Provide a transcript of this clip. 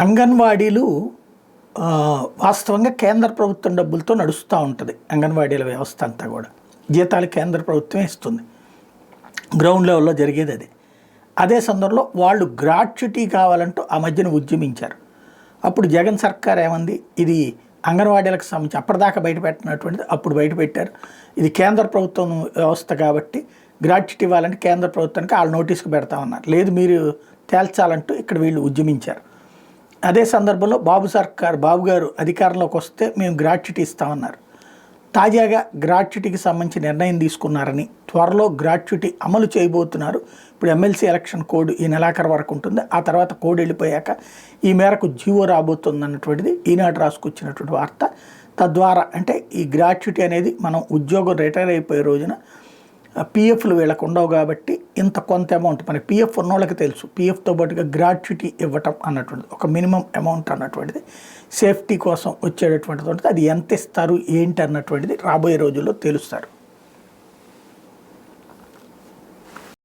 అంగన్వాడీలు వాస్తవంగా కేంద్ర ప్రభుత్వం డబ్బులతో నడుస్తూ ఉంటుంది. అంగన్వాడీల వ్యవస్థ అంతా కూడా జీతాలు కేంద్ర ప్రభుత్వమే ఇస్తుంది. గ్రౌండ్ లెవెల్లో జరిగేది అదే. అదే సందర్భంలో వాళ్ళు గ్రాట్యుటీ కావాలంటూ ఆ మధ్యన ఉద్యమించారు. అప్పుడు జగన్ సర్కార్ ఏమంది, ఇది అంగన్వాడీలకు సంబంధించి అప్పటిదాకా బయటపెట్టినటువంటిది అప్పుడు బయటపెట్టారు. ఇది కేంద్ర ప్రభుత్వం వ్యవస్థ కాబట్టి గ్రాట్యుటీ ఇవ్వాలంటే కేంద్ర ప్రభుత్వానికి వాళ్ళు నోటీసుకు పెడతామన్నారు. లేదు మీరు తేల్చాలంటూ ఇక్కడ వీళ్ళు ఉద్యమించారు. అదే సందర్భంలో బాబు గారు అధికారంలోకి వస్తే మేము గ్రాట్యుటీ ఇస్తామన్నారు. తాజాగా గ్రాట్యుటీకి సంబంధించి నిర్ణయం తీసుకున్నారని, త్వరలో గ్రాట్యుటీ అమలు చేయబోతున్నారు. ఇప్పుడు ఎమ్మెల్సీ ఎలక్షన్ కోడ్ ఈ నెలాఖరు వరకు ఉంటుంది. ఆ తర్వాత కోడ్ వెళ్ళిపోయాక ఈ మేరకు జీవో రాబోతుంది అన్నటువంటిది ఈనాడు రాసుకొచ్చినటువంటి వార్త. తద్వారా అంటే ఈ గ్రాట్యుటీ అనేది మనం ఉద్యోగం రిటైర్ అయిపోయే రోజున పిఎఫ్లు వీళ్ళకు ఉండవు కాబట్టి ఇంత కొంత అమౌంట్, మన పిఎఫ్ ఉన్న వాళ్ళకి తెలుసు, పిఎఫ్తో పాటుగా గ్రాట్యుటీ ఇవ్వటం అన్నటువంటిది ఒక మినిమం అమౌంట్ అన్నటువంటిది సేఫ్టీ కోసం వచ్చేటటువంటిది ఉంటుంది. అది ఎంత ఇస్తారు ఏంటి అన్నటువంటిది రాబోయే రోజుల్లో తెలుస్తారు.